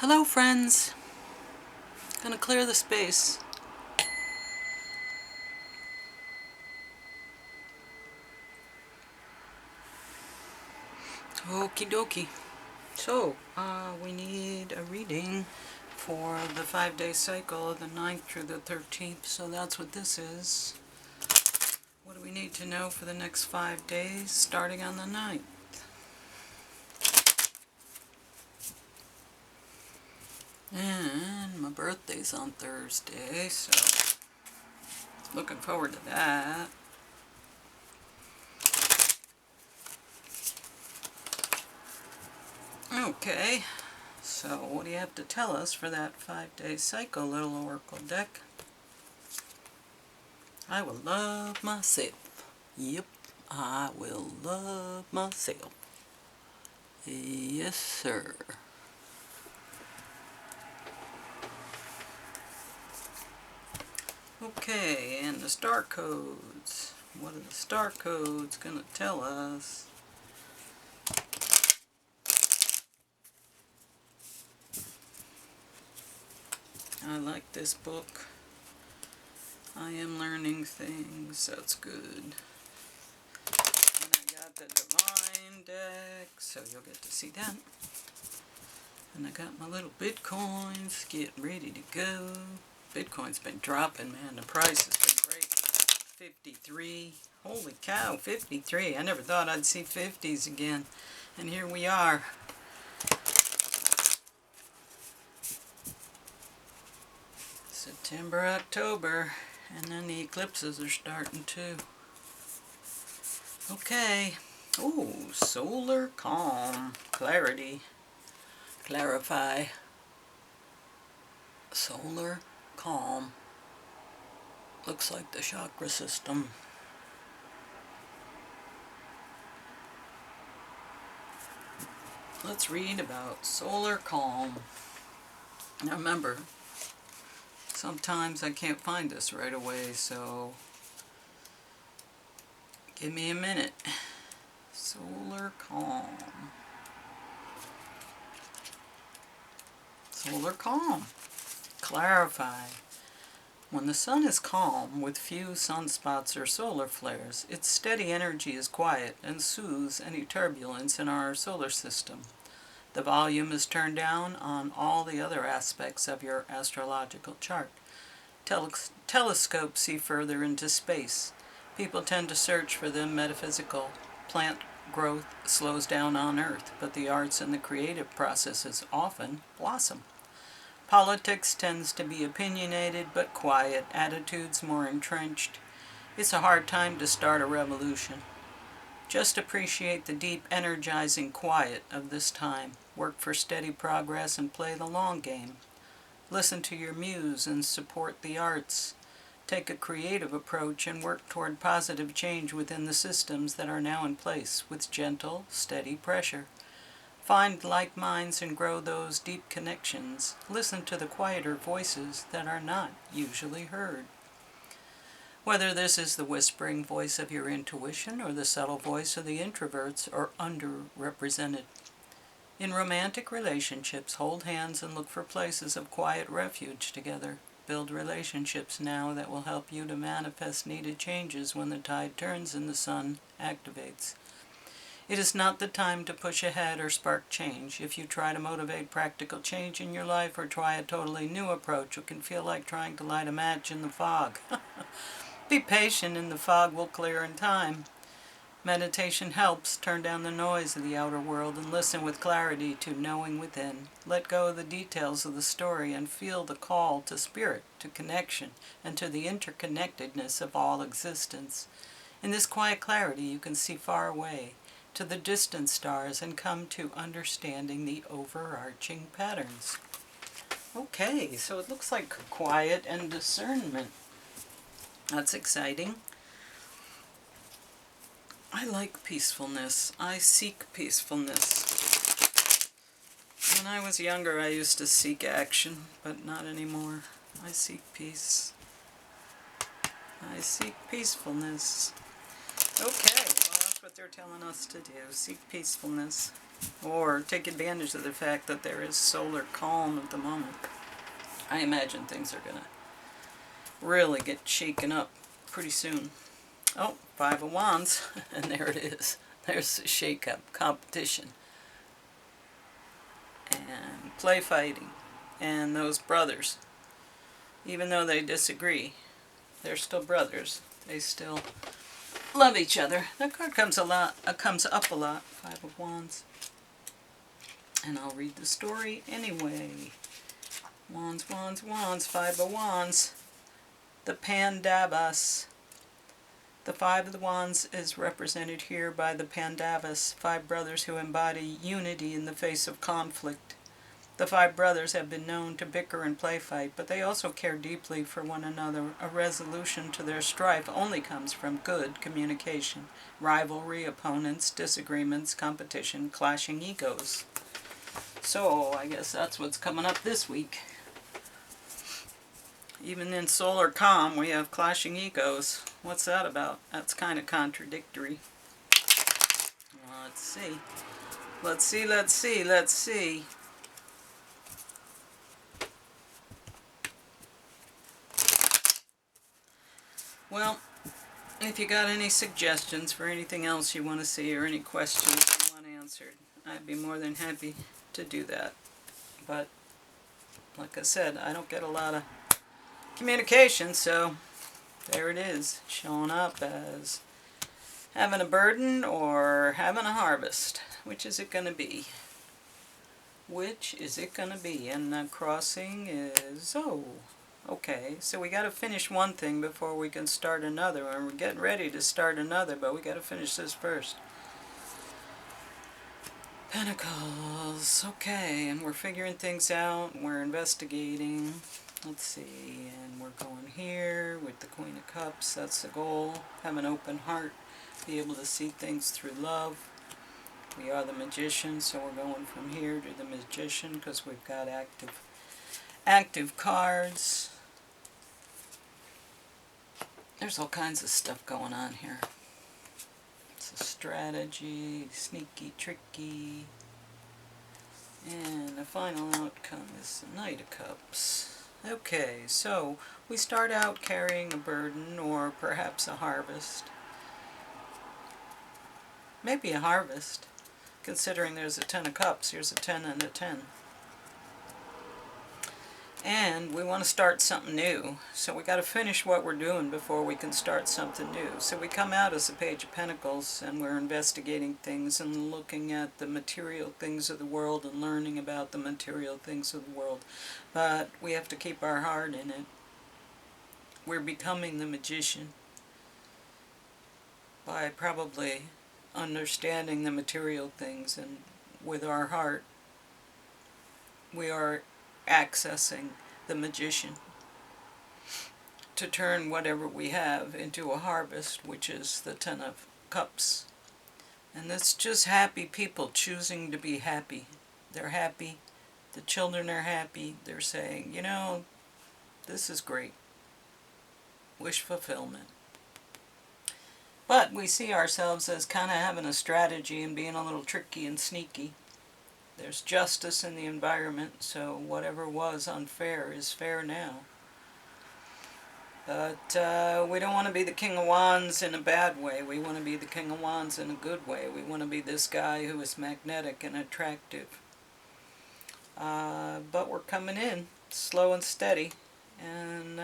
Hello friends, gonna clear the space. Okie dokie. So, we need a reading for the 5-day cycle of the 9th through the 13th, so that's what this is. What do we need to know for the next 5 days, starting on the 9th? And my birthday's on Thursday, so looking forward to that. Okay, so what do you have to tell us for that 5-day cycle, little oracle deck? I will love myself. Yep, I will love myself. Yes, sir. Okay, and the star codes. What are the star codes going to tell us? I like this book. I am learning things. That's good. And I got the Divine deck, so you'll get to see that. And I got my little Bitcoins getting ready to go. Bitcoin's been dropping, man. The price has been great. 53. Holy cow, 53. I never thought I'd see 50s again. And here we are. September, October. And then the eclipses are starting too. Okay. Ooh, solar calm. Clarity. Clarify. Solar calm. Looks like the chakra system. Let's read about solar calm. Now remember, sometimes I can't find this right away, so give me a minute. Solar calm. Solar calm. Clarify. When the sun is calm, with few sunspots or solar flares, its steady energy is quiet and soothes any turbulence in our solar system. The volume is turned down on all the other aspects of your astrological chart. Telescopes see further into space. People tend to search for the metaphysical. Plant growth slows down on Earth, but the arts and the creative processes often blossom. Politics tends to be opinionated but quiet, attitudes more entrenched. It's a hard time to start a revolution. Just appreciate the deep, energizing quiet of this time. Work for steady progress and play the long game. Listen to your muse and support the arts. Take a creative approach and work toward positive change within the systems that are now in place with gentle, steady pressure. Find like minds and grow those deep connections. Listen to the quieter voices that are not usually heard. Whether this is the whispering voice of your intuition or the subtle voice of the introverts or underrepresented. In romantic relationships, hold hands and look for places of quiet refuge together. Build relationships now that will help you to manifest needed changes when the tide turns and the sun activates. It is not the time to push ahead or spark change. If you try to motivate practical change in your life or try a totally new approach, it can feel like trying to light a match in the fog. Be patient and the fog will clear in time. Meditation helps turn down the noise of the outer world and listen with clarity to knowing within. Let go of the details of the story and feel the call to spirit, to connection, and to the interconnectedness of all existence. In this quiet clarity you can see far away to the distant stars and come to understanding the overarching patterns. Okay, so it looks like quiet and discernment. That's exciting. I like peacefulness. I seek peacefulness. When I was younger, I used to seek action, but not anymore. I seek peace. I seek peacefulness. Okay, well that's what they're telling us to do. Seek peacefulness. or take advantage of the fact that there is solar calm at the moment. I imagine things are going to really get shaken up pretty soon. Oh, Five of Wands, and there it is. There's the shake-up competition. And play fighting. And those brothers. Even though they disagree, they're still brothers. They still love each other. That card comes up a lot. Five of Wands. And I'll read the story anyway. Wands, Wands, Wands, Five of Wands. The Pandavas. The Five of the Wands is represented here by the Pandavas, 5 brothers who embody unity in the face of conflict. The 5 brothers have been known to bicker and play fight, but they also care deeply for one another. A resolution to their strife only comes from good communication, rivalry, opponents, disagreements, competition, clashing egos. So, I guess that's what's coming up this week. Even in solar calm, we have clashing egos. What's that about? That's kind of contradictory. Let's see. Let's see, let's see, let's see. Well, if you got any suggestions for anything else you want to see or any questions you want answered, I'd be more than happy to do that. But, like I said, I don't get a lot of communication, so there it is, showing up as having a burden or having a harvest. Which is it going to be? Which is it going to be? And the crossing is, oh, okay. So we got to finish one thing before we can start another. And we're getting ready to start another, but we got to finish this first. Pentacles, okay, and we're figuring things out, we're investigating. Let's see, and we're going here with the Queen of Cups. That's the goal. Have an open heart. Be able to see things through love. We are the Magician, so we're going from here to the Magician because we've got active cards. There's all kinds of stuff going on here. It's a strategy, sneaky, tricky. And the final outcome is the Knight of Cups. Okay, so we start out carrying a burden or perhaps a harvest. Maybe a harvest, considering there's a 10 of Cups. Here's a 10 and a 10. And we want to start something new. So we got to finish what we're doing before we can start something new. So we come out as a Page of Pentacles and we're investigating things and looking at the material things of the world and learning about the material things of the world. But we have to keep our heart in it. We're becoming the Magician by probably understanding the material things, and with our heart we are accessing the Magician to turn whatever we have into a harvest, which is the 10 of Cups. And it's just happy people choosing to be happy. They're happy. The children are happy. They're saying, you know, this is great. Wish fulfillment. But we see ourselves as kind of having a strategy and being a little tricky and sneaky. There's justice in the environment, so whatever was unfair is fair now. But we don't want to be the King of Wands in a bad way. We want to be the King of Wands in a good way. We want to be this guy who is magnetic and attractive. But we're coming in slow and steady and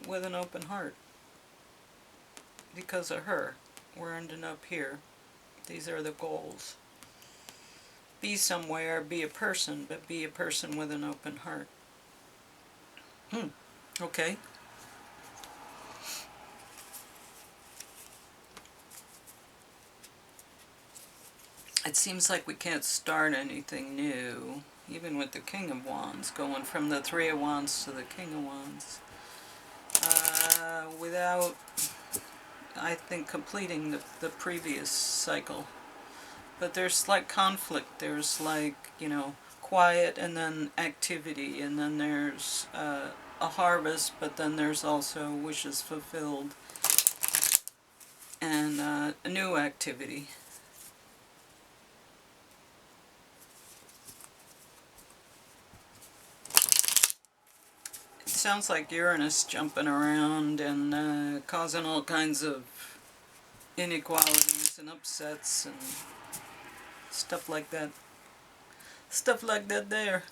with an open heart. Because of her, we're ending up here. These are the goals. Be somewhere, be a person, but be a person with an open heart. Okay. It seems like we can't start anything new, even with the King of Wands, going from the Three of Wands to the King of Wands, without, I think, completing the previous cycle. But there's like conflict, there's like, you know, quiet and then activity, and then there's a harvest, but then there's also wishes fulfilled and a new activity. Sounds like Uranus jumping around and causing all kinds of inequalities and upsets and stuff like that. Stuff like that there.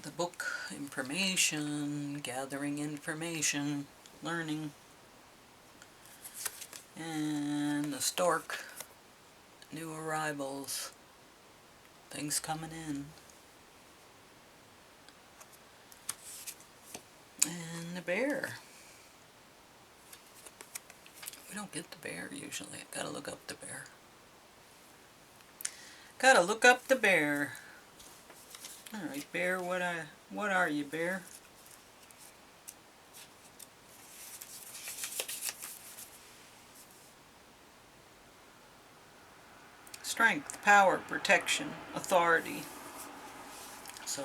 The book, information, gathering information, learning. And the stork, new arrivals, things coming in. And the bear. We don't get the bear usually. I gotta look up the bear. Gotta look up the bear. Alright, bear, what are you, bear? Strength, power, protection, authority. So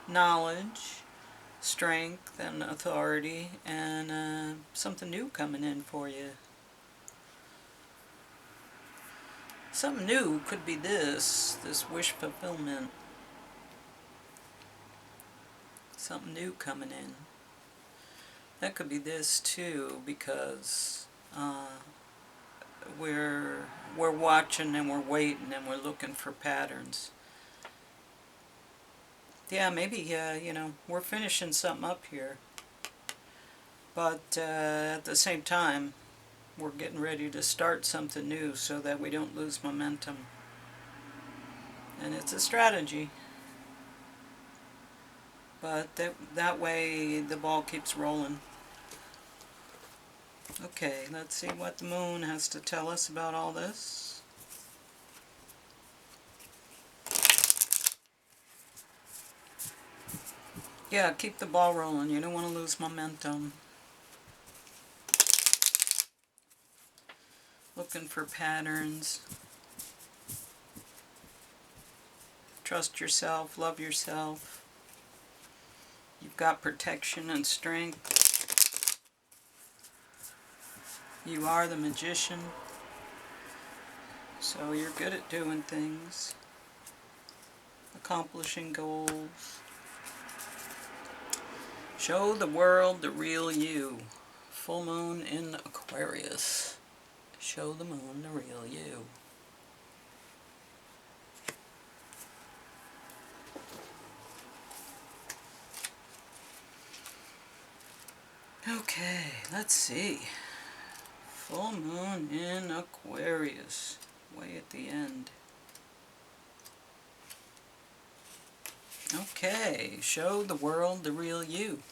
knowledge, strength, and authority, and something new coming in for you. Something new could be this wish fulfillment. Something new coming in. That could be this too, because we're watching and we're waiting and we're looking for patterns. Yeah, maybe you know, we're finishing something up here, but at the same time we're getting ready to start something new so that we don't lose momentum. And it's a strategy, but that way the ball keeps rolling. Okay, let's see what the moon has to tell us about all this. Yeah, keep the ball rolling. You don't want to lose momentum. Looking for patterns. Trust yourself, love yourself. You've got protection and strength. You are the magician. So you're good at doing things. Accomplishing goals. Show the world the real you. Full moon in Aquarius. Show the moon the real you. Okay, let's see. Full moon in Aquarius. Way at the end. Okay, show the world the real you.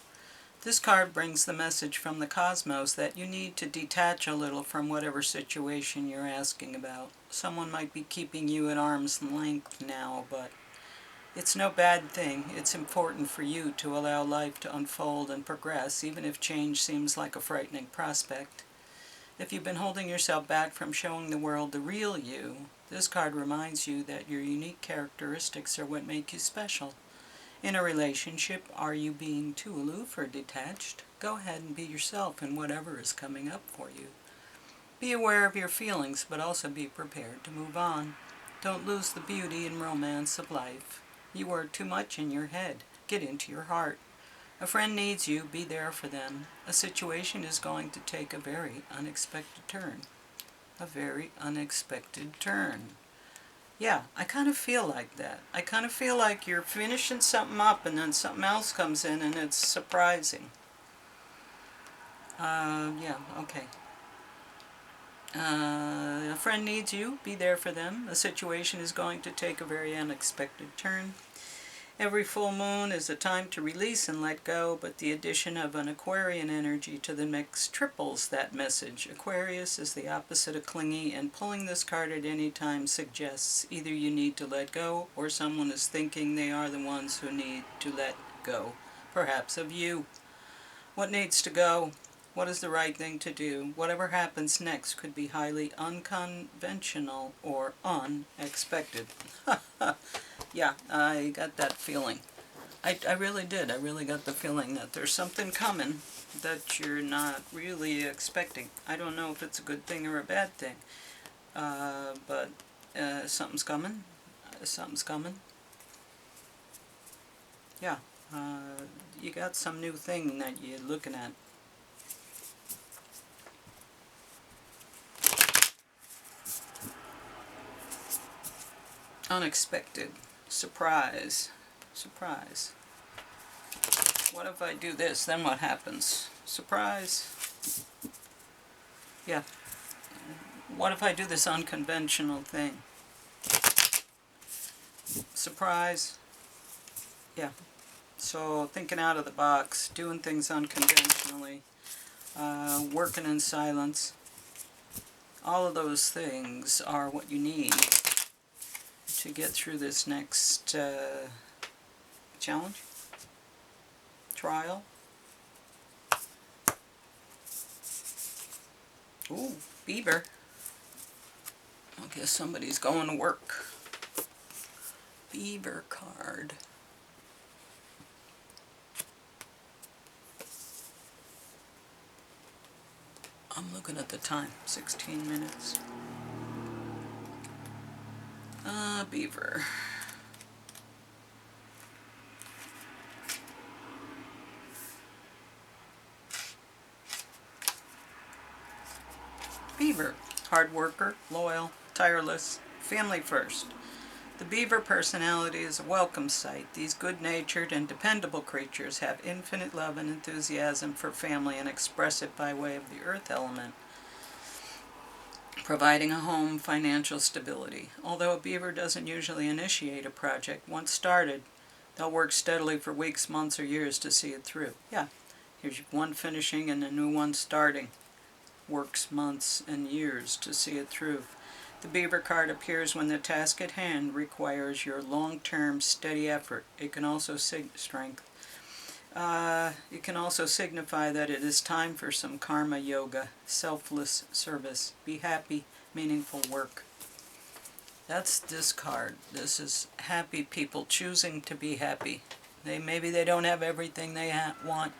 This card brings the message from the cosmos that you need to detach a little from whatever situation you're asking about. Someone might be keeping you at arm's length now, but it's no bad thing. It's important for you to allow life to unfold and progress, even if change seems like a frightening prospect. If you've been holding yourself back from showing the world the real you, this card reminds you that your unique characteristics are what make you special. In a relationship, are you being too aloof or detached? Go ahead and be yourself in whatever is coming up for you. Be aware of your feelings, but also be prepared to move on. Don't lose the beauty and romance of life. You are too much in your head. Get into your heart. A friend needs you. Be there for them. A situation is going to take a very unexpected turn. A very unexpected turn. Yeah, I kind of feel like that. I kind of feel like you're finishing something up and then something else comes in and it's surprising. Yeah, okay. A friend needs you. Be there for them. A situation is going to take a very unexpected turn. Every full moon is a time to release and let go, but the addition of an Aquarian energy to the mix triples that message. Aquarius is the opposite of clingy, and pulling this card at any time suggests either you need to let go or someone is thinking they are the ones who need to let go, perhaps of you. What needs to go? What is the right thing to do? Whatever happens next could be highly unconventional or unexpected. Yeah, I got that feeling. I really did. I really got the feeling that there's something coming that you're not really expecting. I don't know if it's a good thing or a bad thing, but something's coming. Something's coming. yeah, you got some new thing that you're looking at. Unexpected. Surprise. Surprise. What if I do this? Then what happens? Surprise. Yeah. What if I do this unconventional thing? Surprise. Yeah. So thinking out of the box, doing things unconventionally, working in silence, all of those things are what you need to get through this next challenge, trial. Ooh, beaver. I guess somebody's going to work. Beaver card. I'm looking at the time, 16 minutes. Beaver. Beaver. Hard worker, loyal, tireless, family first. The beaver personality is a welcome sight. These good-natured and dependable creatures have infinite love and enthusiasm for family and express it by way of the earth element, providing a home, financial stability. Although a beaver doesn't usually initiate a project, once started, they'll work steadily for weeks, months, or years to see it through. Yeah, here's one finishing and a new one starting. Works months and years to see it through. The beaver card appears when the task at hand requires your long-term steady effort. It can also signify that it is time for some karma yoga, selfless service. Be happy, meaningful work. That's this card. This is happy people choosing to be happy. Maybe they don't have everything they want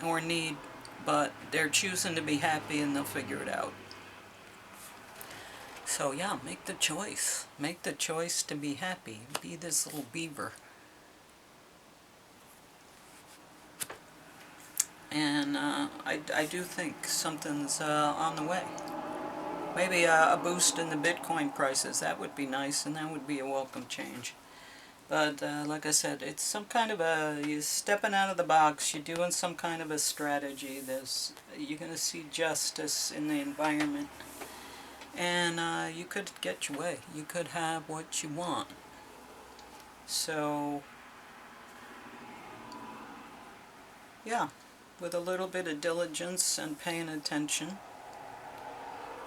or need, but they're choosing to be happy and they'll figure it out. So yeah, make the choice. Make the choice to be happy. Be this little beaver. And I do think something's on the way. Maybe a boost in the Bitcoin prices. That would be nice, and that would be a welcome change. But like I said, it's some kind of you're stepping out of the box. You're doing some kind of a strategy. You're going to see justice in the environment. And you could get your way. You could have what you want. So, yeah, with a little bit of diligence and paying attention,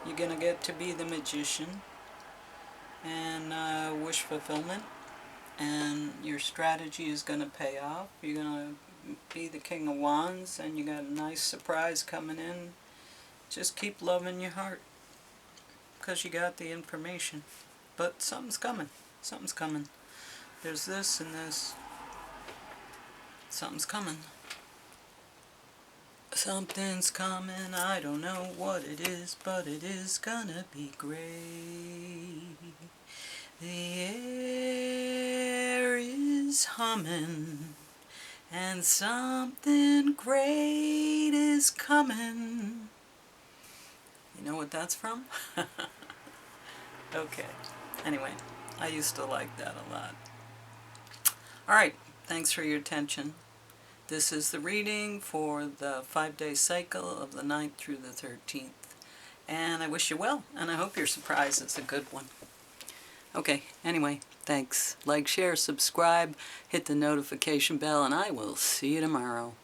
you're going to get to be the magician and wish fulfillment. And your strategy is going to pay off. You're going to be the King of Wands, and you got a nice surprise coming in. Just keep loving your heart, because you got the information. But something's coming. Something's coming. There's this and this. Something's coming. Something's coming. I don't know what it is, but it is gonna be great. The air is humming, and something great is coming. You know what that's from? Okay. Anyway, I used to like that a lot. Alright, thanks for your attention. This is the reading for the 5-day cycle of the 9th through the 13th. And I wish you well, and I hope your surprise is a good one. Okay, anyway, thanks. Like, share, subscribe, hit the notification bell, and I will see you tomorrow.